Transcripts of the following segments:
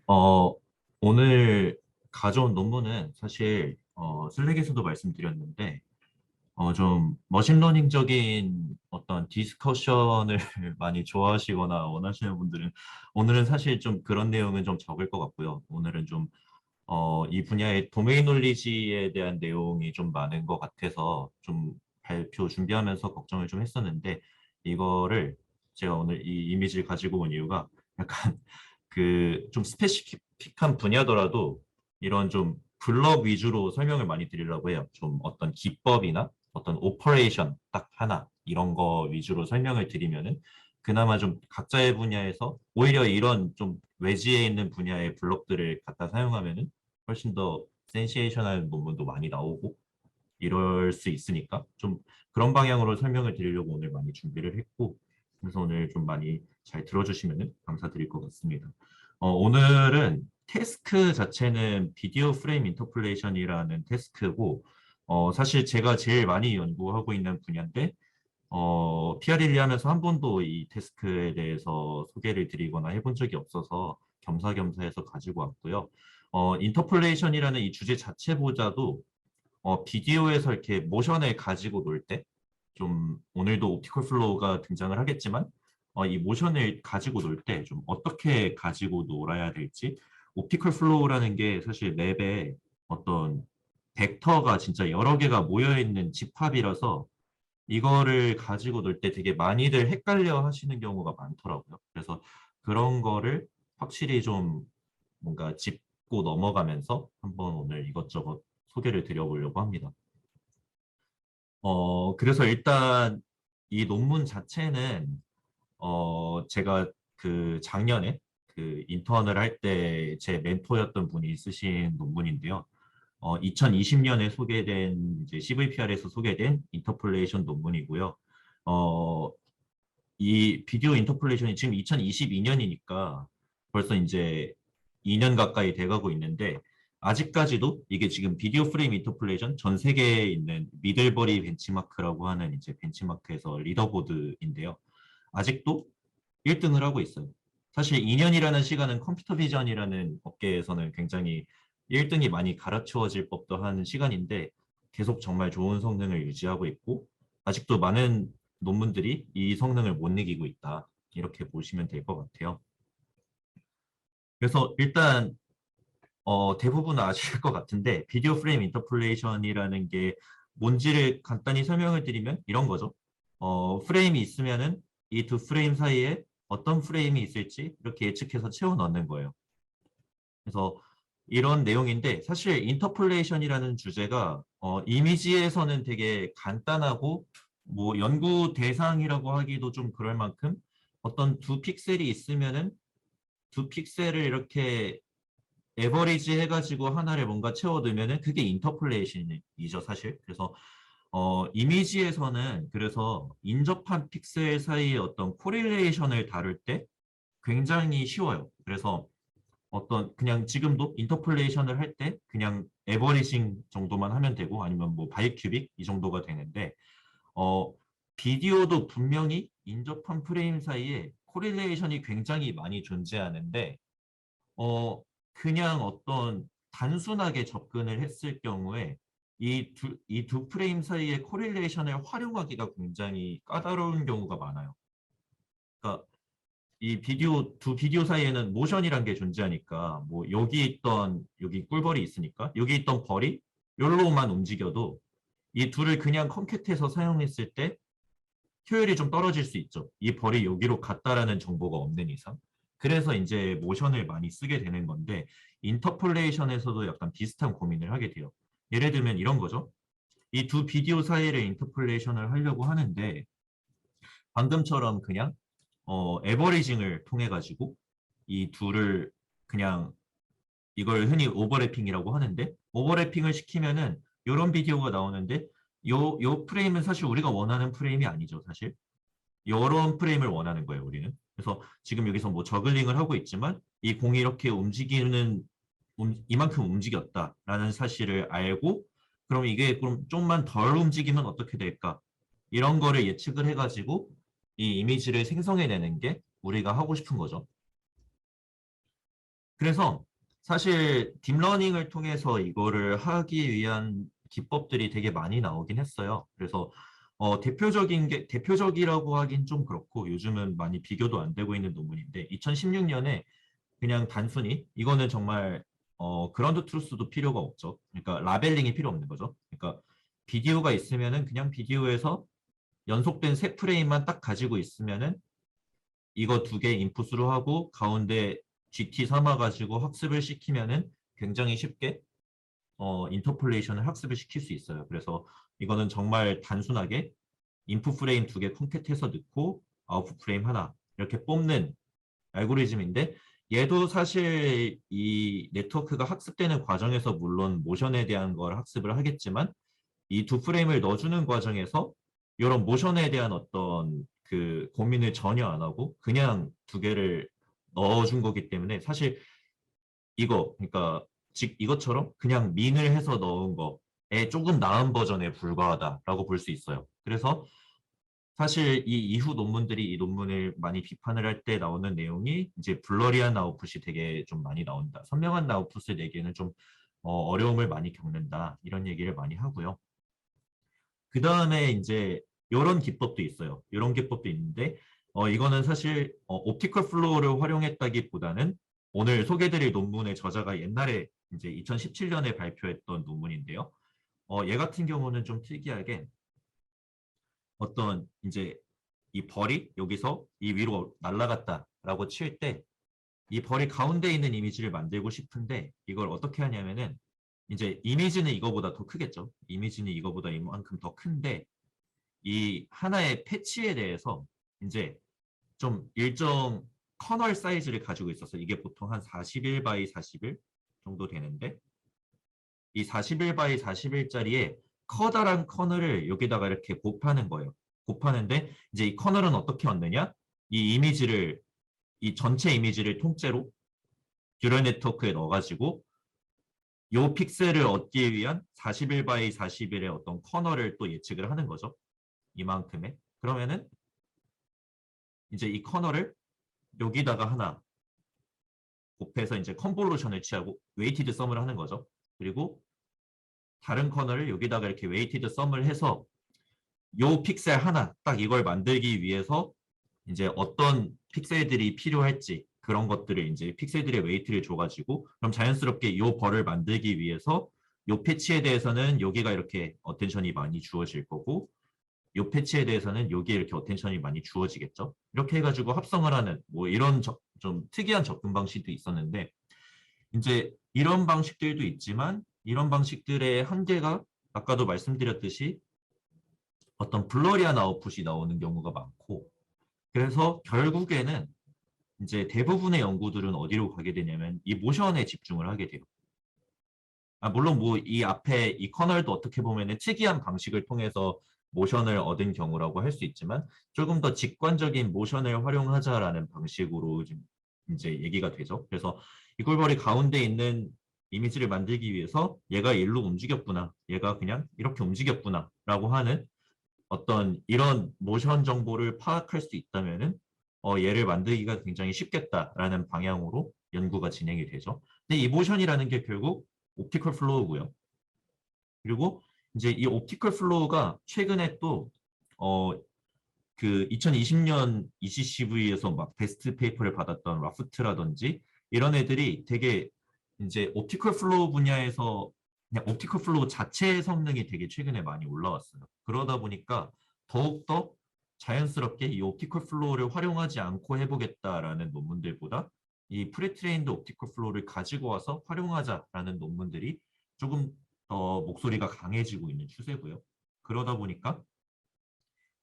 어, 오늘 가져온 논문은 사실 슬랙에서도 말씀드렸는데 좀 머신러닝적인 어떤 디스커션을 많이 좋아하시거나 원하시는 분들은 오늘은 사실 좀 그런 내용은 좀 적을 것 같고요. 오늘은 좀 이 분야의 도메인 놀리지에 대한 내용이 좀 많은 것 같아서 좀 발표 준비하면서 걱정을 좀 했었는데 이거를 제가 오늘 이 이미지를 가지고 온 이유가 약간 그 좀 스페시픽한 분야더라도 이런 좀 블럭 위주로 설명을 많이 드리려고 해요. 좀 어떤 기법이나 어떤 오퍼레이션 딱 하나 이런 거 위주로 설명을 드리면은 그나마 좀 각자의 분야에서 오히려 이런 좀 외지에 있는 분야의 블록들을 갖다 사용하면은 훨씬 더 센세이셔널 논문도 많이 나오고 이럴 수 있으니까 좀 그런 방향으로 설명을 드리려고 오늘 많이 준비를 했고 그래서 오늘 좀 많이 잘 들어주시면 감사드릴 것 같습니다. 오늘은 태스크 자체는 비디오 프레임 인터폴레이션이라는 태스크고 사실 제가 제일 많이 연구하고 있는 분야인데 PR를 하면서 한 번도 이 태스크에 대해서 소개를 드리거나 해본 적이 없어서 겸사겸사 해서 가지고 왔고요. 인터폴레이션이라는 이 주제 자체보다도 비디오에서 이렇게 모션을 가지고 놀 때, 좀 오늘도 옵티컬 플로우가 등장을 하겠지만, 이 모션을 가지고 놀 때 좀 어떻게 가지고 놀아야 될지, 옵티컬 플로우라는 게 사실 맵에 어떤 벡터가 진짜 여러 개가 모여 있는 집합이라서 이거를 가지고 놀 때 되게 많이들 헷갈려 하시는 경우가 많더라고요. 그래서 그런 거를 확실히 좀 뭔가 짚고 넘어가면서 한번 오늘 이것저것 소개를 드려보려고 합니다. 그래서 일단 이 논문 자체는 제가 그 작년에 그 인턴을 할 때 제 멘토였던 분이 쓰신 논문인데요. 2020년에 소개된 이제 CVPR에서 소개된 인터폴레이션 논문이고요. 어, 이 비디오 인터폴레이션이 지금 2022년이니까 벌써 이제 2년 가까이 돼가고 있는데 아직까지도 이게 지금 비디오 프레임 인터폴레이션 전 세계에 있는 미들버리 벤치마크라고 하는 이제 벤치마크에서 리더보드인데요. 아직도 1등을 하고 있어요. 사실 2년이라는 시간은 컴퓨터 비전이라는 업계에서는 굉장히 1등이 많이 갈아치워질 법도 한 시간인데 계속 정말 좋은 성능을 유지하고 있고 아직도 많은 논문들이 이 성능을 못 이기고 있다. 이렇게 보시면 될 것 같아요. 그래서 일단 대부분은 아실 것 같은데 비디오 프레임 인터폴레이션이라는 게 뭔지를 간단히 설명을 드리면 이런 거죠. 프레임이 있으면은 이 두 프레임 사이에 어떤 프레임이 있을지 이렇게 예측해서 채워 넣는 거예요. 그래서 이런 내용인데 사실 인터폴레이션이라는 주제가 이미지에서는 되게 간단하고 뭐 연구 대상이라고 하기도 좀 그럴 만큼 어떤 두 픽셀이 있으면은 두 픽셀을 이렇게 에버리지 해가지고 하나를 뭔가 채워두면은 그게 인터폴레이션이죠, 사실. 그래서 이미지에서는 그래서 인접한 픽셀 사이의 어떤 코릴레이션을 다룰 때 굉장히 쉬워요. 그래서 어떤 그냥 지금도 인터폴레이션을 할 때 그냥 에버리징 정도만 하면 되고 아니면 뭐 바이큐빅 이 정도가 되는데 어, 비디오도 분명히 인접한 프레임 사이에 코릴레이션이 굉장히 많이 존재하는데 그냥 어떤 단순하게 접근을 했을 경우에 이 두 프레임 사이의 코릴레이션을 활용하기가 굉장히 까다로운 경우가 많아요. 그러니까 이 두 비디오 사이에는 모션이란 게 존재하니까 뭐 여기 있던 여기 꿀벌이 있으니까 여기 있던 벌이 여기로만 움직여도 이 둘을 그냥 컴캣해서 사용했을 때 효율이 좀 떨어질 수 있죠. 이 벌이 여기로 갔다라는 정보가 없는 이상. 그래서 이제 모션을 많이 쓰게 되는 건데 인터폴레이션에서도 약간 비슷한 고민을 하게 돼요. 예를 들면 이런 거죠. 이 두 비디오 사이를 인터폴레이션을 하려고 하는데 방금처럼 그냥 에버리징을 통해 가지고 이 둘을 그냥 이걸 흔히 오버래핑이라고 하는데 오버래핑을 시키면은 이런 비디오가 나오는데 요 프레임은 사실 우리가 원하는 프레임이 아니죠, 사실. 이런 프레임을 원하는 거예요, 우리는. 그래서 지금 여기서 뭐 저글링을 하고 있지만 이 공이 이렇게 움직이는 이만큼 움직였다라는 사실을 알고 그럼 이게 그럼 좀만 덜 움직이면 어떻게 될까? 이런 거를 예측을 해가지고 이 이미지를 생성해내는 게 우리가 하고 싶은 거죠. 그래서 사실 딥러닝을 통해서 이거를 하기 위한 기법들이 되게 많이 나오긴 했어요. 그래서 대표적이라고 하긴 좀 그렇고 요즘은 많이 비교도 안 되고 있는 논문인데 2016년에 그냥 단순히 이거는 정말 그라운드 트루스도 필요가 없죠. 그러니까 라벨링이 필요 없는 거죠. 그러니까 비디오가 있으면은 그냥 비디오에서 연속된 세 프레임만 딱 가지고 있으면은 이거 두 개 인풋으로 하고 가운데 GT 삼아가지고 학습을 시키면은 굉장히 쉽게 인터폴레이션을 학습을 시킬 수 있어요. 그래서 이거는 정말 단순하게 인풋 프레임 두 개 콘캣해서 넣고 아웃풋 프레임 하나 이렇게 뽑는 알고리즘인데 얘도 사실 이 네트워크가 학습되는 과정에서 물론 모션에 대한 걸 학습을 하겠지만 이 두 프레임을 넣어주는 과정에서 이런 모션에 대한 어떤 그 고민을 전혀 안 하고 그냥 두 개를 넣어준 거기 때문에 사실 이거 그러니까 즉 이것처럼 그냥 민을 해서 넣은 거에 조금 나은 버전에 불과하다라고 볼 수 있어요. 그래서 사실 이 이후 논문들이 이 논문을 많이 비판을 할 때 나오는 내용이 이제 블러리한 아웃풋이 되게 좀 많이 나온다. 선명한 아웃풋을 내기에는 좀 어려움을 많이 겪는다. 이런 얘기를 많이 하고요. 그 다음에 이제 이런 기법도 있어요. 이런 기법도 있는데 이거는 사실 옵티컬 플로우를 활용했다기보다는 오늘 소개드릴 논문의 저자가 옛날에 이제 2017년에 발표했던 논문인데요. 얘 같은 경우는 좀 특이하게 어떤 이제 이 벌이 여기서 이 위로 날아갔다라고 칠 때 이 벌이 가운데 있는 이미지를 만들고 싶은데 이걸 어떻게 하냐면은 이제 이미지는 이거보다 더 크겠죠. 이미지는 이거보다 이만큼 더 큰데 이 하나의 패치에 대해서 이제 좀 일정 커널 사이즈를 가지고 있어서 이게 보통 한 41 바이 41 정도 되는데 이 41 바이 41짜리에 커다란 커널을 여기다가 이렇게 곱하는 거예요. 곱하는데 이제 이 커널은 어떻게 얻느냐? 이 이미지를 이 전체 이미지를 통째로 듀럴 네트워크에 넣어가지고 요 픽셀을 얻기 위한 41 바이 41의 어떤 커널을 또 예측을 하는 거죠. 이만큼의. 그러면은 이제 이 커널을 여기다가 하나 곱해서 이제 컨볼루션을 취하고 웨이티드 썸을 하는 거죠. 그리고 다른 커널을 여기다가 이렇게 웨이티드 썸을 해서 요 픽셀 하나 딱 이걸 만들기 위해서 이제 어떤 픽셀들이 필요할지 그런 것들을 이제 픽셀들의 웨이트를 줘가지고 그럼 자연스럽게 요 벌을 만들기 위해서 요 패치에 대해서는 여기가 이렇게 어텐션이 많이 주어질 거고 요 패치에 대해서는 여기에 이렇게 어텐션이 많이 주어지겠죠. 이렇게 해가지고 합성을 하는 뭐 이런 좀 특이한 접근 방식도 있었는데 이제 이런 방식들도 있지만 이런 방식들의 한계가 아까도 말씀드렸듯이 어떤 블러리한 아웃풋이 나오는 경우가 많고 그래서 결국에는 이제 대부분의 연구들은 어디로 가게 되냐면 이 모션에 집중을 하게 돼요. 물론 뭐 이 앞에 이 커널도 어떻게 보면은 특이한 방식을 통해서 모션을 얻은 경우라고 할 수 있지만 조금 더 직관적인 모션을 활용하자라는 방식으로 좀 이제 얘기가 되죠. 그래서 이 꿀벌이 가운데 있는 이미지를 만들기 위해서 얘가 일로 움직였구나, 얘가 그냥 이렇게 움직였구나라고 하는 어떤 이런 모션 정보를 파악할 수 있다면은 얘를 만들기가 굉장히 쉽겠다라는 방향으로 연구가 진행이 되죠. 근데 이 모션이라는 게 결국 옵티컬 플로우고요. 그리고 이제 이 옵티컬 플로우가 최근에 또 그 2020년 ECCV에서 막 베스트 페이퍼를 받았던 라프트라든지 이런 애들이 되게 이제 옵티컬 플로우 분야에서 그냥 옵티컬 플로우 자체의 성능이 되게 최근에 많이 올라왔어요. 그러다 보니까 더욱더 자연스럽게 이 옵티컬 플로우를 활용하지 않고 해보겠다라는 논문들보다 이 프리트레인드 옵티컬 플로우를 가지고 와서 활용하자라는 논문들이 조금 더 목소리가 강해지고 있는 추세고요. 그러다 보니까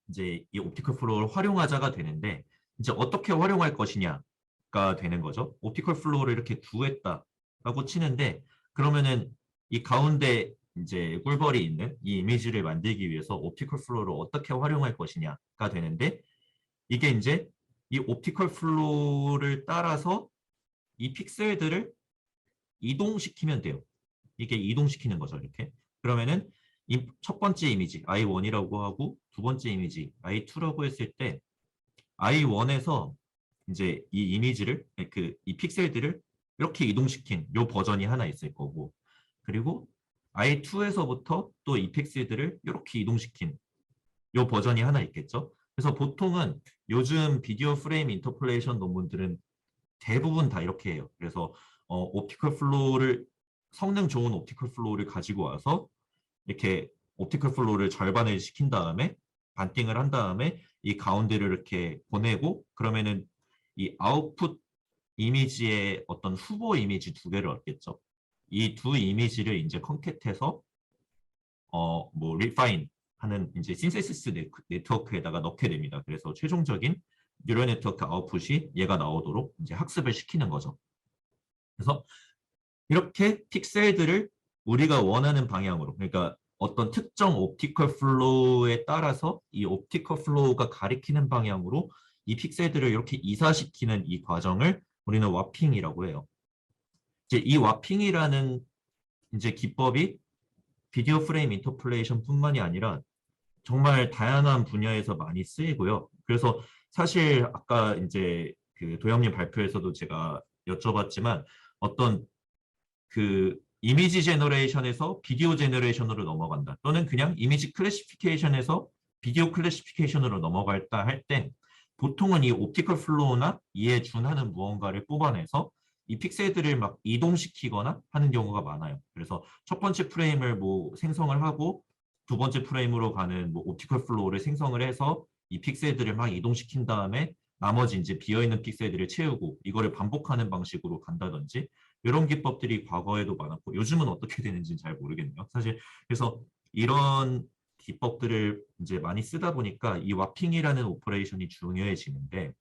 이제 이 옵티컬 플로우를 활용하자가 되는데 이제 어떻게 활용할 것이냐가 되는 거죠. 옵티컬 플로우를 이렇게 구했다라고 치는데 그러면은 이 가운데 이제 꿀벌이 있는 이 이미지를 만들기 위해서 옵티컬 플로우를 어떻게 활용할 것이냐가 되는데 이게 이제 이 옵티컬 플로우를 따라서 이 픽셀들을 이동시키면 돼요. 이게 이동시키는 거죠, 이렇게. 그러면은 이 첫 번째 이미지 I1이라고 하고 두 번째 이미지 I2라고 했을 때 I1에서 이제 이 이미지를 이 픽셀들을 이렇게 이동시킨 요 버전이 하나 있을 거고, 그리고 i2에서부터 또 이 픽셀들을 이렇게 이동시킨 요 버전이 하나 있겠죠. 그래서 보통은 요즘 비디오 프레임 인터폴레이션 논문들은 대부분 다 이렇게 해요. 그래서 옵티컬 플로우를 성능 좋은 옵티컬 플로우를 가지고 와서 이렇게 옵티컬 플로우를 절반을 시킨 다음에 반띵을 한 다음에 이 가운데를 이렇게 보내고, 그러면은 이 아웃풋 이미지의 어떤 후보 이미지 두 개를 얻겠죠. 이 두 이미지를 이제 컨캣해서 뭐 리파인 하는 이제 신세시스 네트워크에다가 넣게 됩니다. 그래서 최종적인 뉴럴 네트워크 아웃풋이 얘가 나오도록 이제 학습을 시키는 거죠. 그래서 이렇게 픽셀들을 우리가 원하는 방향으로, 그러니까 어떤 특정 옵티컬 플로우에 따라서 이 옵티컬 플로우가 가리키는 방향으로 이 픽셀들을 이렇게 이사시키는 이 과정을 우리는 와핑이라고 해요. 이제 이 와핑이라는 이제 기법이 비디오 프레임 인터폴레이션 뿐만이 아니라 정말 다양한 분야에서 많이 쓰이고요. 그래서 사실 아까 이제 그 도영님 발표에서도 제가 여쭤봤지만 어떤 그 이미지 제너레이션에서 비디오 제너레이션으로 넘어간다, 또는 그냥 이미지 클래시피케이션에서 비디오 클래시피케이션으로 넘어갈다 할 때 보통은 이 옵티컬 플로우나 이에 준하는 무언가를 뽑아내서 이 픽셀들을 막 이동시키거나 하는 경우가 많아요. 그래서 첫 번째 프레임을 뭐 생성을 하고 두 번째 프레임으로 가는 뭐 옵티컬 플로우를 생성을 해서 이 픽셀들을 막 이동시킨 다음에 나머지 이제 비어있는 픽셀들을 채우고 이거를 반복하는 방식으로 간다든지, 이런 기법들이 과거에도 많았고 요즘은 어떻게 되는지는 잘 모르겠네요. 사실 그래서 이런 기법들을 이제 많이 쓰다 보니까 이 와핑이라는 오퍼레이션이 중요해지는데,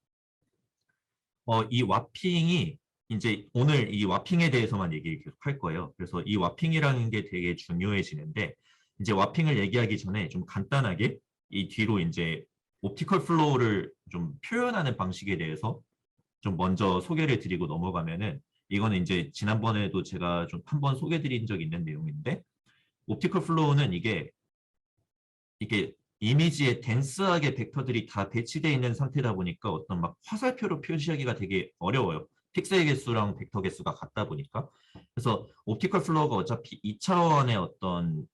이 와핑이 이제 오늘 이 와핑에 대해서만 얘기 계속 할 거예요. 그래서 이 와핑이라는 게 되게 중요해지는데, 이제 와핑을 얘기하기 전에 좀 간단하게 이 뒤로 이제 옵티컬 플로우를 좀 표현하는 방식에 대해서 좀 먼저 소개를 드리고 넘어가면은, 이거는 이제 지난번에도 제가 좀 한 번 소개 드린 적이 있는 내용인데, 옵티컬 플로우는 이게 이미지에 덴스하게 벡터들이 다 배치되어 있는 상태다 보니까 어떤 막 화살표로 표시하기가 되게 어려워요. 픽셀 개수랑 벡터 개수가 같다 보니까. 그래서 옵티컬 플로우가 어차피 2차원의 어떤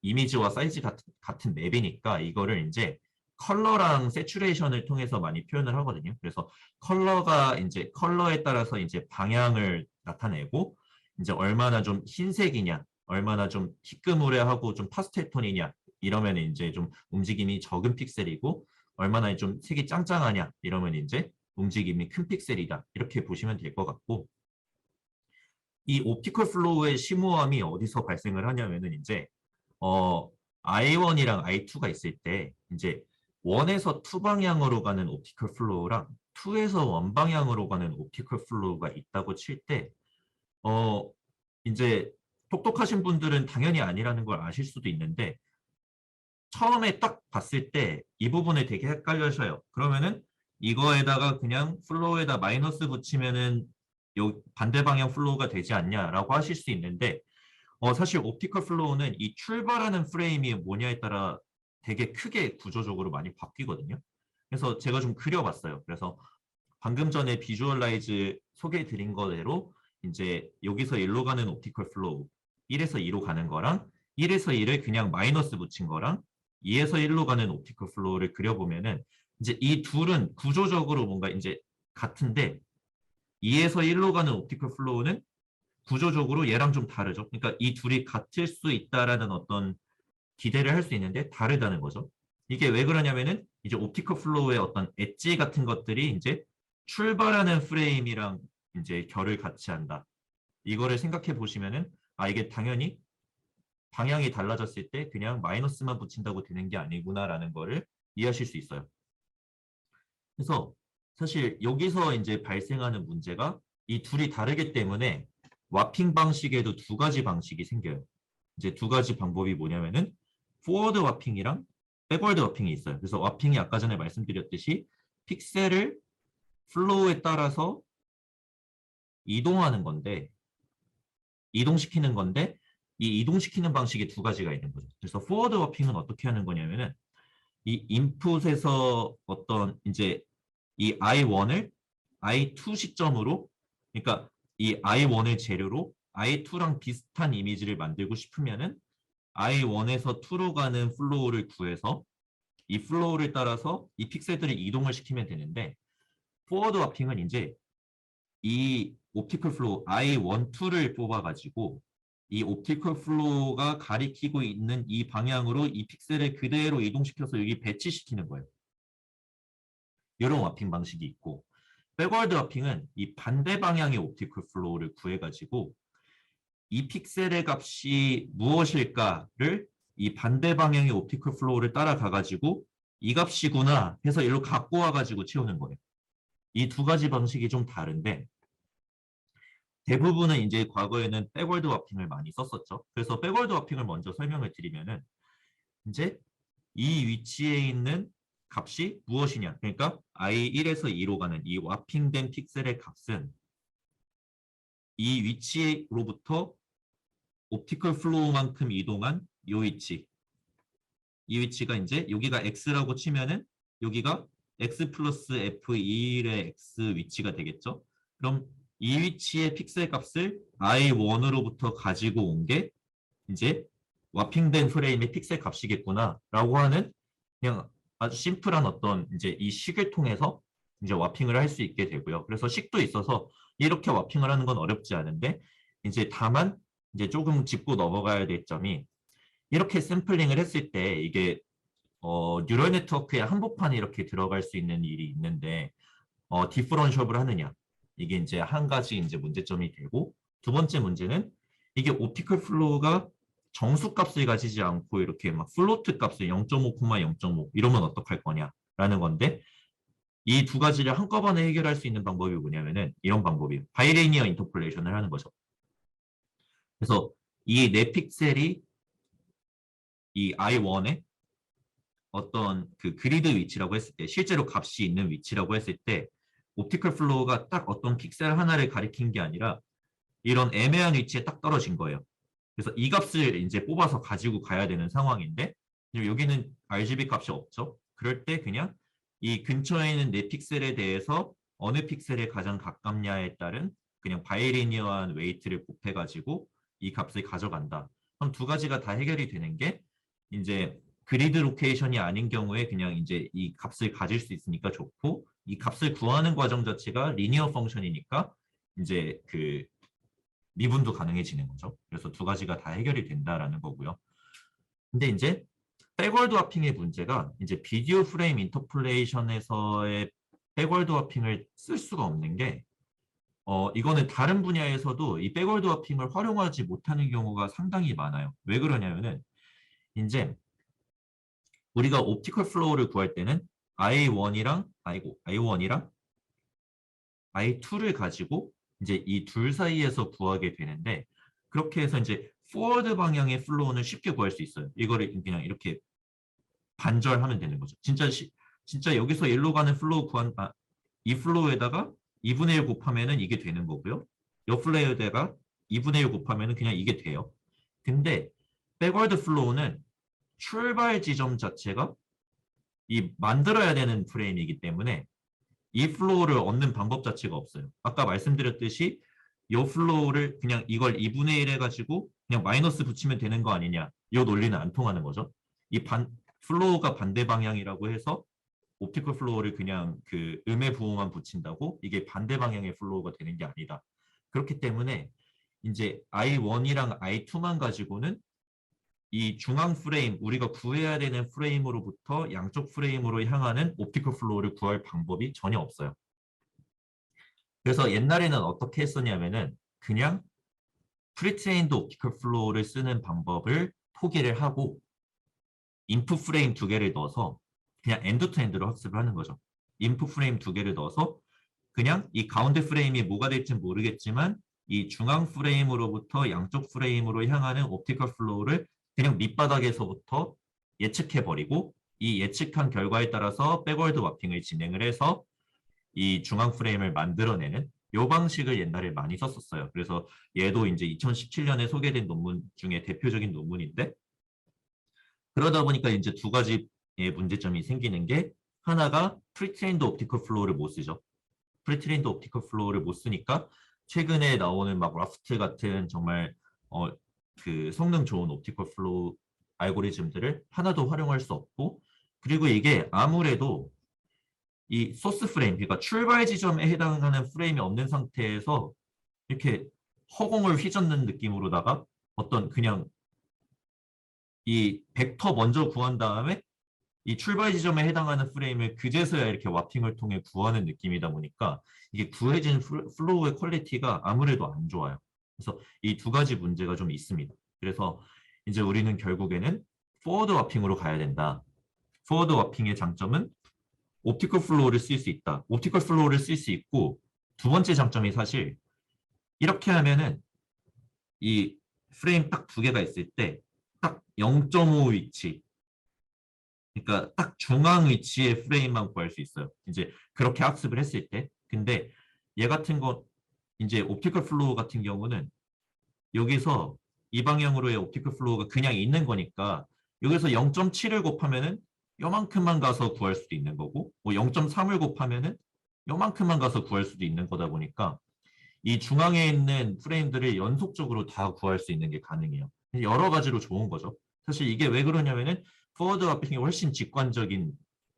이미지와 사이즈 같은 맵이니까 이거를 이제 컬러랑 세츄레이션을 통해서 많이 표현을 하거든요. 그래서 컬러가 이제 컬러에 따라서 이제 방향을 나타내고, 이제 얼마나 좀 흰색이냐, 얼마나 좀 희끄무레하고 좀 파스텔 톤이냐, 이러면 이제 좀 움직임이 적은 픽셀이고, 얼마나 좀 색이 짱짱하냐, 이러면 이제 움직임이 큰 픽셀이다, 이렇게 보시면 될 것 같고, 이 옵티컬 플로우의 심오함이 어디서 발생을 하냐면은 이제 어 I1이랑 I2가 있을 때 이제 1에서 2 방향으로 가는 옵티컬 플로우랑 2에서 1 방향으로 가는 옵티컬 플로우가 있다고 칠 때 이제 똑똑하신 분들은 당연히 아니라는 걸 아실 수도 있는데, 처음에 딱 봤을 때 이 부분에 되게 헷갈려셔요. 그러면은 이거에다가 그냥 플로우에다 마이너스 붙이면은 요 반대 방향 플로우가 되지 않냐라고 하실 수 있는데, 사실 옵티컬 플로우는 이 출발하는 프레임이 뭐냐에 따라 되게 크게 구조적으로 많이 바뀌거든요. 그래서 제가 좀 그려봤어요. 그래서 방금 전에 비주얼라이즈 소개해 드린 거대로 이제 여기서 1로 가는 옵티컬 플로우, 1에서 2로 가는 거랑 1에서 1을 그냥 마이너스 붙인 거랑 2에서 1로 가는 옵티컬 플로우를 그려보면은 이제 이 둘은 구조적으로 뭔가 이제 같은데, 2에서 1로 가는 옵티컬 플로우는 구조적으로 얘랑 좀 다르죠. 그러니까 이 둘이 같을 수 있다라는 어떤 기대를 할 수 있는데 다르다는 거죠. 이게 왜 그러냐면은 이제 옵티컬 플로우의 어떤 엣지 같은 것들이 이제 출발하는 프레임이랑 이제 결을 같이 한다. 이거를 생각해 보시면은 이게 당연히 방향이 달라졌을 때 그냥 마이너스만 붙인다고 되는 게 아니구나라는 거를 이해하실 수 있어요. 그래서 사실 여기서 이제 발생하는 문제가 이 둘이 다르기 때문에 와핑 방식에도 두 가지 방식이 생겨요. 이제 두 가지 방법이 뭐냐면은 포워드 와핑이랑 백워드 와핑이 있어요. 그래서 와핑이 아까 전에 말씀드렸듯이 픽셀을 플로우에 따라서 이동하는 건데, 이동시키는 건데, 이 이동시키는 방식이 두 가지가 있는 거죠. 그래서 포워드 와핑은 어떻게 하는 거냐면은 이 인풋에서 어떤 이제 이 I1을 I2 시점으로 그러니까 이 I1을 재료로 I2랑 비슷한 이미지를 만들고 싶으면은 I1에서 2로 가는 플로우를 구해서 이 플로우를 따라서 이 픽셀들을 이동을 시키면 되는데 포워드 와핑은 이제 이 옵티컬 플로우 I1, 2를 뽑아가지고 이 옵티컬 플로우가 가리키고 있는 이 방향으로 이 픽셀을 그대로 이동시켜서 여기 배치시키는 거예요. 이런 와핑 방식이 있고 백워드 와핑은 이 반대 방향의 옵티컬 플로우를 구해가지고 이 픽셀의 값이 무엇일까를 이 반대 방향의 옵티컬 플로우를 따라가가지고 이 값이구나 해서 일로 갖고 와가지고 채우는 거예요. 이 두 가지 방식이 좀 다른데 대부분은 이제 과거에는 백월드 와핑을 많이 썼었죠. 그래서 백월드 와핑을 먼저 설명을 드리면은 이제 이 위치에 있는 값이 무엇이냐. 그러니까 I1에서 2로 가는 이 와핑된 픽셀의 값은 이 위치로부터 옵티컬 플로우만큼 이동한 이 위치. 이 위치가 이제 여기가 x라고 치면은 여기가 x 플러스 f1의 x 위치가 되겠죠. 그럼 이 위치의 픽셀 값을 i1으로부터 가지고 온 게 이제 와핑된 프레임의 픽셀 값이겠구나라고 하는 그냥 아주 심플한 어떤 이제 이 식을 통해서 이제 와핑을 할 수 있게 되고요. 그래서 식도 있어서 이렇게 와핑을 하는 건 어렵지 않은데 이제 다만 이제 조금 짚고 넘어가야 될 점이 이렇게 샘플링을 했을 때 이게 뉴럴 네트워크에 한복판에 이렇게 들어갈 수 있는 일이 있는데 디퍼런셜을 하느냐 이게 이제 한 가지 이제 문제점이 되고 두 번째 문제는 이게 옵티컬 플로우가 정수 값을 가지지 않고 이렇게 막 플로트 값을 0.5, 0.5 이러면 어떡할 거냐라는 건데 이 두 가지를 한꺼번에 해결할 수 있는 방법이 뭐냐면은 이런 방법이에요. 바이리니어 인터폴레이션을 하는 거죠. 그래서 이 네 픽셀이 이 I1에 어떤 그 그리드 위치라고 했을 때 실제로 값이 있는 위치라고 했을 때 옵티컬 플로우가 딱 어떤 픽셀 하나를 가리킨 게 아니라 이런 애매한 위치에 딱 떨어진 거예요. 그래서 이 값을 이제 뽑아서 가지고 가야 되는 상황인데 여기는 RGB 값이 없죠. 그럴 때 그냥 이 근처에 있는 네 픽셀에 대해서 어느 픽셀에 가장 가깝냐에 따른 그냥 바이리니어한 웨이트를 곱해가지고 이 값을 가져간다. 그럼 두 가지가 다 해결이 되는 게 이제 그리드 로케이션이 아닌 경우에 그냥 이제 이 값을 가질 수 있으니까 좋고 이 값을 구하는 과정 자체가 리니어 펑션이니까 이제 그 미분도 가능해지는 거죠. 그래서 두 가지가 다 해결이 된다라는 거고요. 근데 이제 백월드 와핑의 문제가 이제 비디오 프레임 인터폴레이션에서의 백월드 와핑을 쓸 수가 없는 게 이거는 다른 분야에서도 이 백월드 와핑을 활용하지 못하는 경우가 상당히 많아요. 왜 그러냐면은 이제 우리가 옵티컬 플로우를 구할 때는 I1이랑 I2를 가지고 이제 이 둘 사이에서 구하게 되는데 그렇게 해서 이제 포워드 방향의 플로우는 쉽게 구할 수 있어요. 이거를 그냥 이렇게 반절하면 되는 거죠. 진짜 여기서 일로 가는 플로우 이 플로우에다가 2분의 1 곱하면은 이게 되는 거고요. 이 플로우에다가 2분의 1 곱하면은 그냥 이게 돼요. 근데 백워드 플로우는 출발 지점 자체가 이 만들어야 되는 프레임이기 때문에 이 플로우를 얻는 방법 자체가 없어요. 아까 말씀드렸듯이 이 플로우를 그냥 이걸 2분의 1 해가지고 그냥 마이너스 붙이면 되는 거 아니냐. 이 논리는 안 통하는 거죠. 플로우가 반대 방향이라고 해서 옵티컬 플로우를 그냥 그 음의 부호만 붙인다고 이게 반대 방향의 플로우가 되는 게 아니다. 그렇기 때문에 이제 I1이랑 I2만 가지고는 이 중앙 프레임, 우리가 구해야 되는 프레임으로부터 양쪽 프레임으로 향하는 옵티컬 플로우를 구할 방법이 전혀 없어요. 그래서 옛날에는 어떻게 했었냐면은 그냥 프리트레인드 옵티컬 플로우를 쓰는 방법을 포기를 하고 인풋 프레임 두 개를 넣어서 그냥 엔드 투 엔드로 학습을 하는 거죠. 인풋 프레임 두 개를 넣어서 그냥 이 가운데 프레임이 뭐가 될지 모르겠지만 이 중앙 프레임으로부터 양쪽 프레임으로 향하는 옵티컬 플로우를 그냥 밑바닥에서부터 예측해버리고 이 예측한 결과에 따라서 백월드 와핑을 진행을 해서 이 중앙 프레임을 만들어내는 이 방식을 옛날에 많이 썼었어요. 그래서 얘도 이제 2017년에 소개된 논문 중에 대표적인 논문인데 그러다 보니까 이제 두 가지의 문제점이 생기는 게 하나가 프리트레인드 옵티컬 플로우를 못 쓰죠. 프리트레인드 옵티컬 플로우를 못 쓰니까 최근에 나오는 막 라프트 같은 정말 어, 그 성능 좋은 옵티컬 플로우 알고리즘들을 하나도 활용할 수 없고, 그리고 이게 아무래도 이 소스 프레임, 그러니까 출발 지점에 해당하는 프레임이 없는 상태에서 이렇게 허공을 휘젓는 느낌으로다가 어떤 그냥 이 벡터 먼저 구한 다음에 이 출발 지점에 해당하는 프레임을 그제서야 이렇게 와핑을 통해 구하는 느낌이다 보니까 이게 구해진 플로우의 퀄리티가 아무래도 안 좋아요. 그래서 이 두 가지 문제가 좀 있습니다. 그래서 이제 우리는 결국에는 포워드 와핑으로 가야 된다. 포워드 와핑의 장점은 옵티컬 플로우를 쓸 수 있다. 옵티컬 플로우를 쓸 수 있고, 두 번째 장점이 사실 이렇게 하면은 이 프레임 딱 두 개가 있을 때 딱 0.5 위치, 그러니까 딱 중앙 위치의 프레임만 구할 수 있어요. 이제 그렇게 학습을 했을 때. 근데 얘 같은 거 이제 옵티컬 플로우 같은 경우는 여기서 이 방향으로의 옵티컬 플로우가 그냥 있는 거니까 여기서 0.7을 곱하면은 요만큼만 가서 구할 수도 있는 거고, 뭐 0.3을 곱하면은 요만큼만 가서 구할 수도 있는 거다 보니까 이 중앙에 있는 프레임들을 연속적으로 다 구할 수 있는 게 가능해요. 여러 가지로 좋은 거죠. 사실 이게 왜 그러냐면은 포워드 와핑이 훨씬 직관적인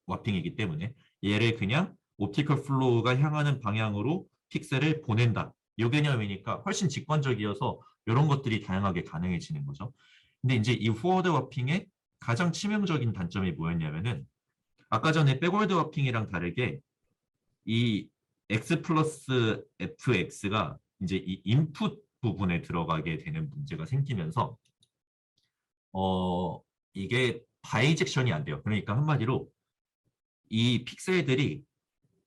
와핑이기 때문에 얘를 그냥 옵티컬 플로우가 향하는 방향으로 픽셀을 보낸다. 이 개념이니까 훨씬 직관적이어서 이런 것들이 다양하게 가능해지는 거죠. 근데 이제 이 포워드 와핑의 가장 치명적인 단점이 뭐였냐면은 아까 전에 백월드 와핑이랑 다르게 이 x 플러스 fx가 이제 이 인풋 부분에 들어가게 되는 문제가 생기면서 어 이게 바이젝션이 안 돼요. 그러니까 한마디로 이 픽셀들이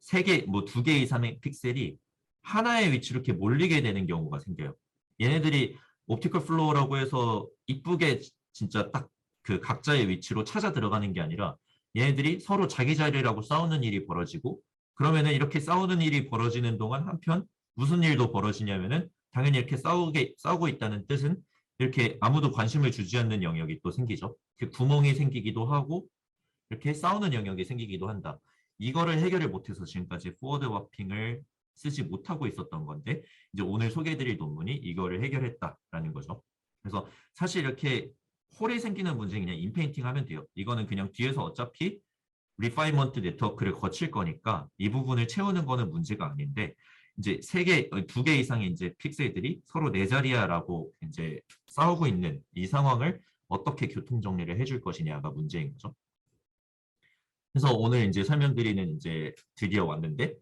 세 개, 뭐 두 개 이상의 픽셀이 하나의 위치로 이렇게 몰리게 되는 경우가 생겨요. 얘네들이 옵티컬 플로우라고 해서 이쁘게 진짜 딱 그 각자의 위치로 찾아 들어가는 게 아니라 얘네들이 서로 자기 자리라고 싸우는 일이 벌어지고, 그러면은 이렇게 싸우는 일이 벌어지는 동안 한편 무슨 일도 벌어지냐면은 당연히 이렇게 싸우고 있다는 뜻은 이렇게 아무도 관심을 주지 않는 영역이 또 생기죠. 그 구멍이 생기기도 하고 이렇게 싸우는 영역이 생기기도 한다. 이거를 해결을 못해서 지금까지 포워드 와핑을 쓰지 못하고 있었던 건데, 이제 오늘 소개해드릴 논문이 이거를 해결했다라는 거죠. 그래서 사실 이렇게 홀이 생기는 문제는 그냥 인페인팅 하면 돼요. 이거는 그냥 뒤에서 어차피 리파이먼트 네트워크를 거칠 거니까 이 부분을 채우는 거는 문제가 아닌데, 이제 두 개 이상의 이제 픽셀들이 서로 내 자리야라고 이제 싸우고 있는 이 상황을 어떻게 교통 정리를 해줄 것이냐가 문제인 거죠. 그래서 오늘 이제 설명드리는 이제 드디어 왔는데,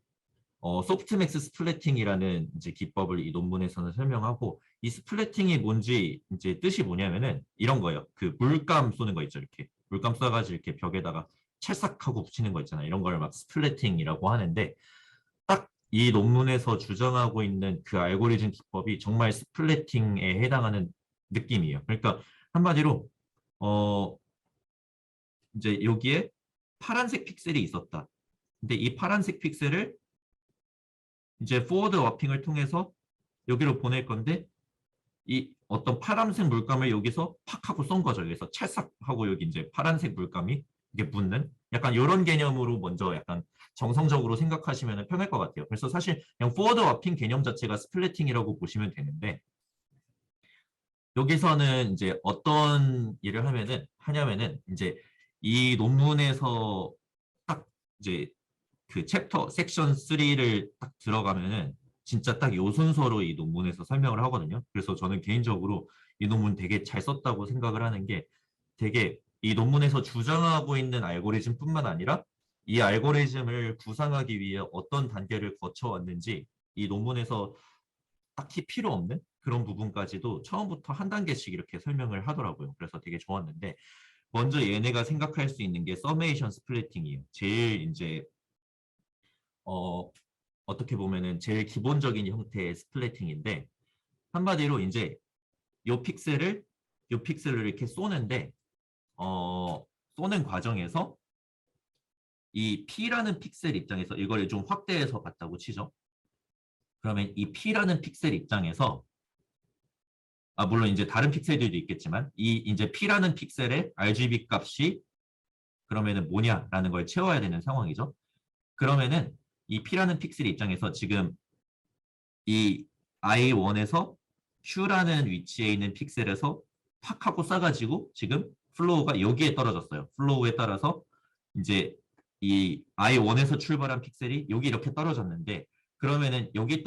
소프트맥스 스플래팅이라는 이제 기법을 이 논문에서는 설명하고, 이 스플래팅이 뭔지 이제 뜻이 뭐냐면은 이런 거예요. 그 물감 쏘는 거 있죠. 이렇게 물감 쏴가지고 이렇게 벽에다가 찰싹하고 붙이는 거 있잖아요. 이런 걸 막 스플래팅이라고 하는데, 딱 이 논문에서 주장하고 있는 그 알고리즘 기법이 정말 스플래팅에 해당하는 느낌이에요. 그러니까 한마디로 어 이제 여기에 파란색 픽셀이 있었다. 근데 이 파란색 픽셀을 이제 포워드 와핑을 통해서 여기로 보낼 건데, 이 어떤 파란색 물감을 여기서 팍 하고 쏜 거죠. 여기서 찰싹 하고 여기 이제 파란색 물감이 이게 붙는 약간 이런 개념으로 먼저 약간 정성적으로 생각하시면 편할 것 같아요. 그래서 사실 그냥 포워드 와핑 개념 자체가 스플래팅이라고 보시면 되는데, 여기서는 이제 어떤 일을 하냐면은 이제 이 논문에서 딱 이제 그 챕터 섹션 3를 딱 들어가면은 진짜 딱 요 순서로 이 논문에서 설명을 하거든요. 그래서 저는 개인적으로 이 논문 되게 잘 썼다고 생각을 하는 게, 되게 이 논문에서 주장하고 있는 알고리즘뿐만 아니라 이 알고리즘을 구상하기 위해 어떤 단계를 거쳐왔는지 이 논문에서 딱히 필요 없는 그런 부분까지도 처음부터 한 단계씩 이렇게 설명을 하더라고요. 그래서 되게 좋았는데, 먼저 얘네가 생각할 수 있는 게 서메이션 스플래팅이에요. 제일 이제 어, 어떻게 보면은 제일 기본적인 형태의 스플래팅인데, 한마디로 이제 요 픽셀을 요 픽셀을 이렇게 쏘는데, 쏘는 과정에서 이 P라는 픽셀 입장에서 이걸 좀 확대해서 봤다고 치죠. 그러면 이 P라는 픽셀 입장에서 물론 이제 다른 픽셀들도 있겠지만 이 이제 P라는 픽셀의 RGB 값이 그러면은 뭐냐라는 걸 채워야 되는 상황이죠. 그러면은 이 P라는 픽셀 입장에서 지금 이 I1에서 Q라는 위치에 있는 픽셀에서 팍 하고 싸가지고 지금 플로우가 여기에 떨어졌어요. 플로우에 따라서 이제 이 I1에서 출발한 픽셀이 여기 이렇게 떨어졌는데 그러면은 여기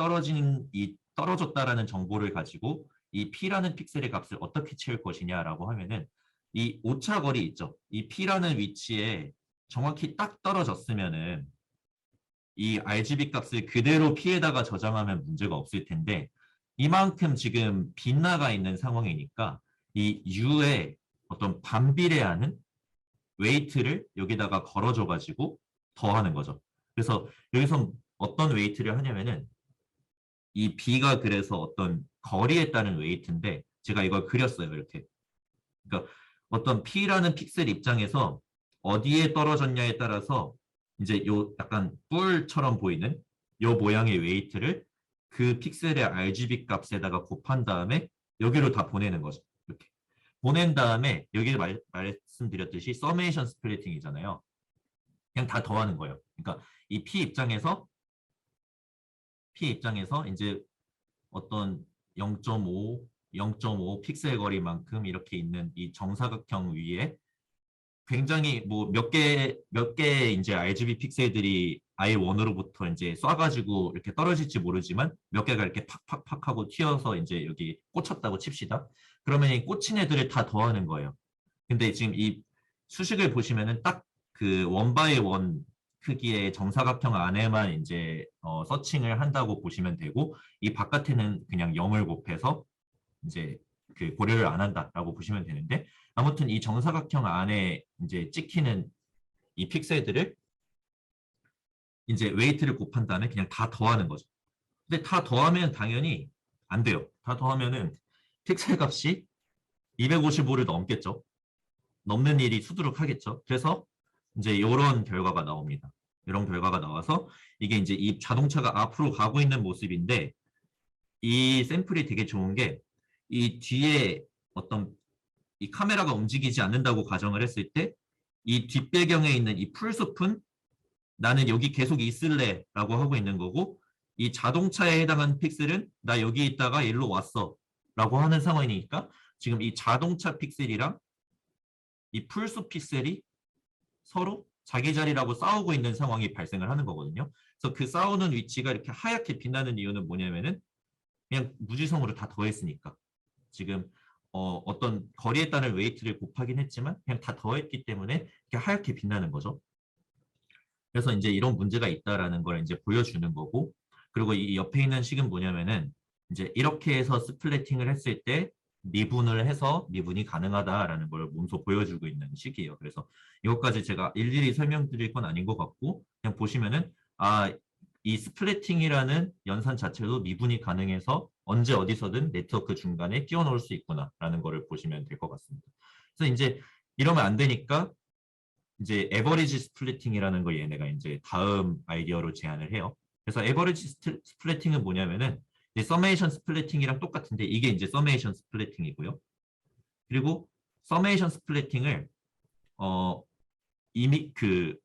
떨어졌다라는 정보를 가지고 이 P라는 픽셀의 값을 어떻게 채울 것이냐라고 하면은 이 오차 거리 있죠. 이 P라는 위치에 정확히 딱 떨어졌으면은 이 RGB 값을 그대로 P에다가 저장하면 문제가 없을 텐데 이만큼 지금 빗나가 있는 상황이니까 이 U에 어떤 반비례하는 웨이트를 여기다가 걸어줘가지고 더하는 거죠. 그래서 여기서 어떤 웨이트를 하냐면은 이 B가 그래서 어떤 거리에 따른 웨이트인데 제가 이걸 그렸어요. 이렇게. 그러니까 어떤 P라는 픽셀 입장에서 어디에 떨어졌냐에 따라서 이제 요 약간 뿔처럼 보이는 요 모양의 웨이트를 그 픽셀의 RGB 값에다가 곱한 다음에 여기로 다 보내는 거죠. 이렇게. 보낸 다음에 여기 말씀드렸듯이 서메이션 스플리팅이잖아요. 그냥 다 더하는 거예요. 그러니까 이 P 입장에서 이제 어떤 0.5 픽셀 거리만큼 이렇게 있는 이 정사각형 위에 굉장히 뭐 몇 개 이제 RGB 픽셀들이 I1으로부터 이제 쏴가지고 이렇게 떨어질지 모르지만 몇 개가 이렇게 팍팍팍 하고 튀어서 이제 여기 꽂혔다고 칩시다. 그러면 이 꽂힌 애들을 다 더하는 거예요. 근데 지금 이 수식을 보시면은 딱 그 원 바이 원 크기의 정사각형 안에만 이제 서칭을 한다고 보시면 되고 이 바깥에는 그냥 0을 곱해서 이제 그 고려를 안 한다라고 보시면 되는데 아무튼 이 정사각형 안에 이제 찍히는 이 픽셀들을 이제 웨이트를 곱한 다음에 그냥 다 더하는 거죠. 근데 다 더하면 당연히 안 돼요. 다 더하면은 픽셀 값이 255를 넘겠죠. 넘는 일이 수두룩하겠죠. 그래서 이제 이런 결과가 나옵니다. 이런 결과가 나와서 이게 이제 이 자동차가 앞으로 가고 있는 모습인데 이 샘플이 되게 좋은 게 이 뒤에 어떤 이 카메라가 움직이지 않는다고 가정을 했을 때 이 뒷배경에 있는 이 풀숲은 나는 여기 계속 있을래 라고 하고 있는 거고 이 자동차에 해당하는 픽셀은 나 여기 있다가 일로 왔어 라고 하는 상황이니까 지금 이 자동차 픽셀이랑 이 풀숲 픽셀이 서로 자기 자리라고 싸우고 있는 상황이 발생을 하는 거거든요. 그래서 그 싸우는 위치가 이렇게 하얗게 빛나는 이유는 뭐냐면은 그냥 무지성으로 다 더했으니까. 지금 어떤 거리에 따른 웨이트를 곱하긴 했지만 그냥 다 더했기 때문에 이렇게 하얗게 빛나는 거죠. 그래서 이제 이런 문제가 있다라는 걸 이제 보여주는 거고 그리고 이 옆에 있는 식은 뭐냐면은 이제 이렇게 해서 스플래팅을 했을 때 미분을 해서 미분이 가능하다라는 걸 몸소 보여주고 있는 식이에요. 그래서 이것까지 제가 일일이 설명드릴 건 아닌 것 같고 그냥 보시면은 이 스플래팅이라는 연산 자체도 미분이 가능해서 언제 어디서든 네트워크 중간에 끼워 넣을 수 있구나라는 거를 보시면 될 것 같습니다. 그래서 이제 이러면 안 되니까 이제 에버리지 스플리팅이라는 걸 얘네가 이제 다음 아이디어로 제안을 해요. 그래서 에버리지 스플리팅은 뭐냐면은 이제 서메이션 스플리팅이랑 똑같은데 이게 이제 서메이션 스플리팅이고요. 그리고 서메이션 스플리팅을 이미 그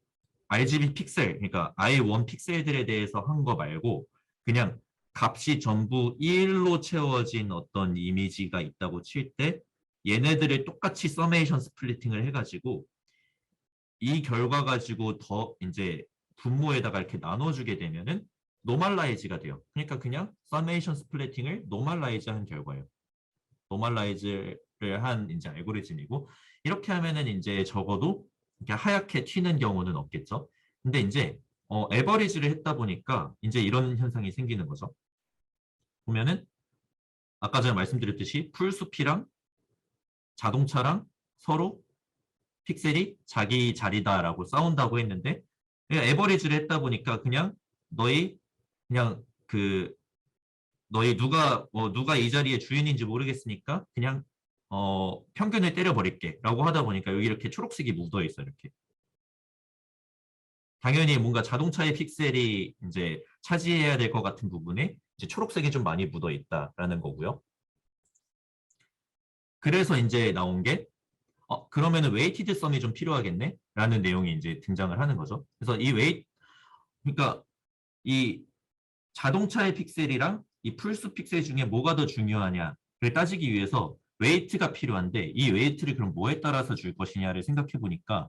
RGB 픽셀, 그러니까 I1 픽셀들에 대해서 한 거 말고 그냥 값이 전부 1로 채워진 어떤 이미지가 있다고 칠 때 얘네들을 똑같이 서메이션 스플리팅을 해가지고 이 결과 가지고 더 이제 분모에다가 이렇게 나눠주게 되면은 노멀라이즈가 돼요. 그러니까 그냥 서메이션 스플리팅을 노멀라이즈한 결과예요. 노멀라이즈를 한 이제 알고리즘이고 이렇게 하면은 이제 적어도 이렇게 하얗게 튀는 경우는 없겠죠. 근데 이제 에버리지를 했다 보니까 이제 이런 현상이 생기는 거죠. 보면은 아까 전에 말씀드렸듯이 풀숲이랑 자동차랑 서로 픽셀이 자기 자리다라고 싸운다고 했는데 에버리지를 했다 보니까 그냥 너희 그냥 그 너희 누가 이 자리의 주인인지 모르겠으니까 그냥 평균을 때려버릴게 라고 하다 보니까 여기 이렇게 초록색이 묻어 있어 이렇게. 당연히 뭔가 자동차의 픽셀이 이제 차지해야 될 것 같은 부분에 이제 초록색이 좀 많이 묻어 있다라는 거고요. 그래서 이제 나온 게 그러면은 웨이티드 썸이 좀 필요하겠네? 라는 내용이 이제 등장을 하는 거죠. 그래서 그러니까 이 자동차의 픽셀이랑 이 풀수 픽셀 중에 뭐가 더 중요하냐를 따지기 위해서 웨이트가 필요한데 이 웨이트를 그럼 뭐에 따라서 줄 것이냐를 생각해 보니까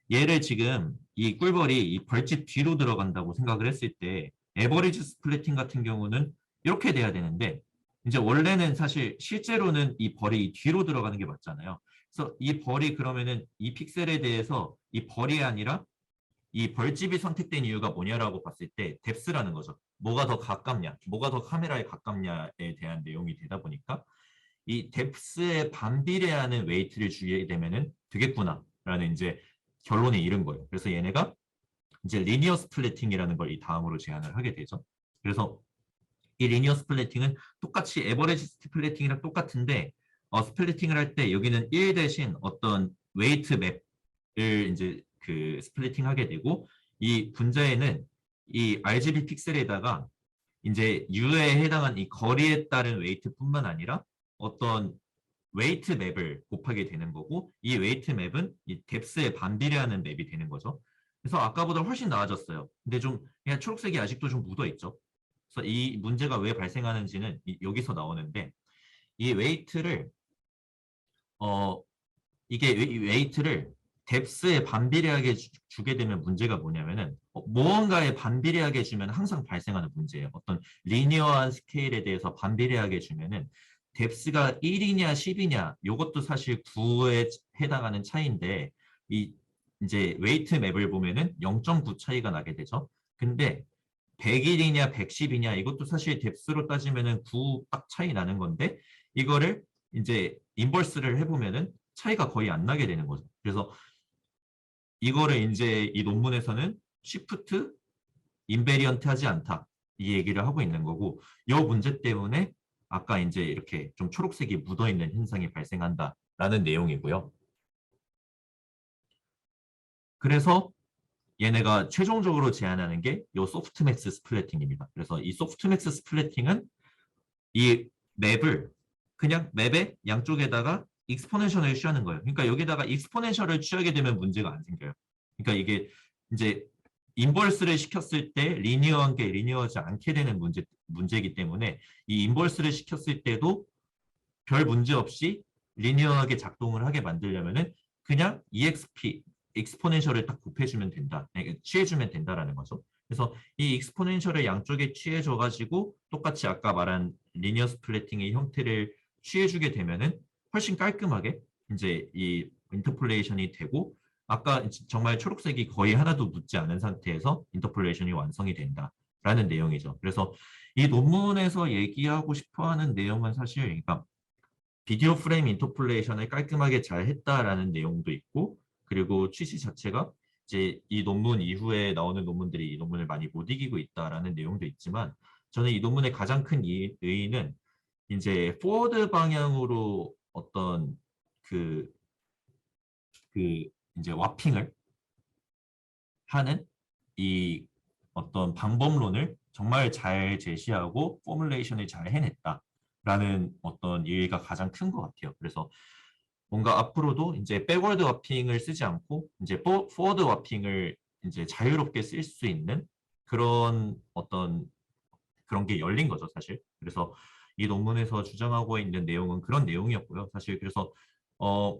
얘를 지금 이 꿀벌이 이 벌집 뒤로 들어간다고 생각을 했을 때 에버리지 스플래팅 같은 경우는 이렇게 돼야 되는데 이제 원래는 사실 실제로는 이 벌이 뒤로 들어가는 게 맞잖아요. 그래서 이 벌이 그러면은 이 픽셀에 대해서 이 벌이 아니라 이 벌집이 선택된 이유가 뭐냐라고 봤을 때 뎁스라는 거죠. 뭐가 더 가깝냐, 뭐가 더 카메라에 가깝냐에 대한 내용이 되다 보니까 이 뎁스에 반비례하는 웨이트를 주게 되면은 되겠구나라는 이제 결론에 이른 거예요. 그래서 얘네가 이제 리니어 스플래팅이라는 걸 이 다음으로 제안을 하게 되죠. 그래서 이 리니어 스플래팅은 똑같이 에버리지 스플래팅이랑 똑같은데 스플래팅을 할 때 여기는 1 대신 어떤 웨이트 맵을 이제 그 스플래팅 하게 되고 이 분자에는 이 RGB 픽셀에다가 이제 U에 해당한 이 거리에 따른 웨이트뿐만 아니라 어떤 웨이트 맵을 곱하게 되는 거고 이 웨이트 맵은 이 뎁스에 반비례하는 맵이 되는 거죠. 그래서 아까보다 훨씬 나아졌어요. 근데 좀 그냥 초록색이 아직도 좀 묻어 있죠. 그래서 이 문제가 왜 발생하는지는 여기서 나오는데 이 웨이트를 어 이게 웨이트를 뎁스에 반비례하게 주게 되면 문제가 뭐냐면은 무언가에 반비례하게 주면 항상 발생하는 문제예요. 어떤 리니어한 스케일에 대해서 반비례하게 주면은 뎁스가 1이냐 10이냐 이것도 사실 9에 해당하는 차이인데 이 이제 웨이트 맵을 보면은 0.9 차이가 나게 되죠. 근데 100일이냐 110이냐 이것도 사실 뎁스로 따지면은 9 딱 차이 나는 건데 이거를 이제 인버스를 해보면은 차이가 거의 안 나게 되는 거죠. 그래서 이거를 이제 이 논문에서는 시프트 인베리언트 하지 않다 이 얘기를 하고 있는 거고 이 문제 때문에 아까 이제 이렇게 좀 초록색이 묻어 있는 현상이 발생한다라는 내용이고요. 그래서 얘네가 최종적으로 제안하는 게 이 소프트맥스 스플래팅입니다. 그래서 이 소프트맥스 스플래팅은 이 맵을 그냥 맵의 양쪽에다가 익스포넨셜을 취하는 거예요. 그러니까 여기다가 익스포넨셜을 취하게 되면 문제가 안 생겨요. 그러니까 이게 이제 인버스를 시켰을 때 리니어한 게 리니어하지 않게 되는 문제이기 때문에 이 인버스를 시켰을 때도 별 문제 없이 리니어하게 작동을 하게 만들려면은 그냥 EXP 익스포넨셜을 딱 곱해주면 된다, 취해주면 된다라는 거죠. 그래서 이 익스포넨셜을 양쪽에 취해줘 가지고 똑같이 아까 말한 리니어 스플래팅의 형태를 취해주게 되면은 훨씬 깔끔하게 이제 이 인터폴레이션이 되고 아까 정말 초록색이 거의 하나도 묻지 않은 상태에서 인터폴레이션이 완성이 된다라는 내용이죠. 그래서 이 논문에서 얘기하고 싶어하는 내용은 사실 그러니까 비디오 프레임 인터폴레이션을 깔끔하게 잘 했다라는 내용도 있고 그리고 취지 자체가 이제 이 논문 이후에 나오는 논문들이 이 논문을 많이 못 이기고 있다라는 내용도 있지만 저는 이 논문의 가장 큰 의의는 이제 포워드 방향으로 어떤 그, 그 이제 와핑을 하는 이 어떤 방법론을 정말 잘 제시하고 포뮬레이션을 잘 해냈다라는 어떤 이유가 가장 큰 것 같아요. 그래서 뭔가 앞으로도 이제 백워드 와핑을 쓰지 않고 이제 포워드 와핑을 이제 자유롭게 쓸 수 있는 그런 어떤 그런 게 열린 거죠, 사실. 그래서 이 논문에서 주장하고 있는 내용은 그런 내용이었고요. 사실 그래서 어,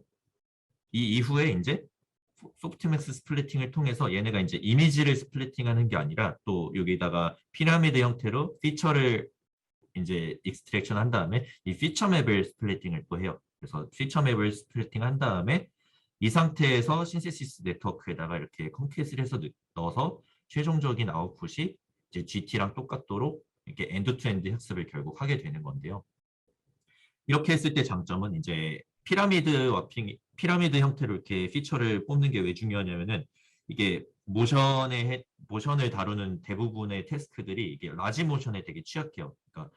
이 이후에 이제 소프트맥스 스플리팅을 통해서 얘네가 이제 이미지를 스플리팅하는 게 아니라 또 여기다가 피라미드 형태로 피처를 이제 익스트랙션 한 다음에 이 피처 맵을 스플리팅을 또 해요. 그래서 피처 맵을 스플리팅 한 다음에 이 상태에서 신세시스 네트워크에다가 이렇게 컴캐스를 해서 넣어서 최종적인 아웃풋이 이제 GT랑 똑같도록 이렇게 엔드 투 엔드 학습을 결국 하게 되는 건데요. 이렇게 했을 때 장점은 이제 피라미드 와핑, 피라미드 형태로 이렇게 피처를 뽑는 게 왜 중요하냐면은 이게 모션을 다루는 대부분의 태스크들이 이게 라지 모션에 되게 취약해요. 그러니까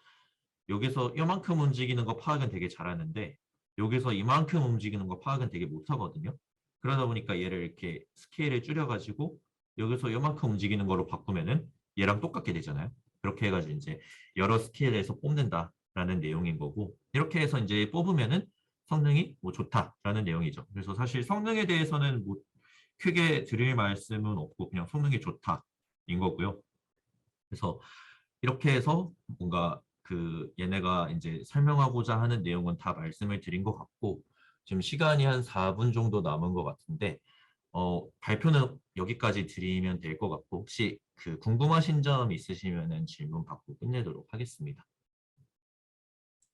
여기서 이만큼 움직이는 거 파악은 되게 잘하는데 여기서 이만큼 움직이는 거 파악은 되게 못하거든요. 그러다 보니까 얘를 이렇게 스케일을 줄여가지고 여기서 이만큼 움직이는 거로 바꾸면은 얘랑 똑같게 되잖아요. 그렇게 해가지고 이제 여러 스케일에서 뽑는다라는 내용인 거고 이렇게 해서 이제 뽑으면은 성능이 뭐 좋다라는 내용이죠. 그래서 사실 성능에 대해서는 뭐 크게 드릴 말씀은 없고 그냥 성능이 좋다인 거고요. 그래서 이렇게 해서 뭔가 그 얘네가 이제 설명하고자 하는 내용은 다 말씀을 드린 것 같고 지금 시간이 한 4분 정도 남은 것 같은데 발표는 여기까지 드리면 될 것 같고 혹시 그 궁금하신 점 있으시면은 질문 받고 끝내도록 하겠습니다.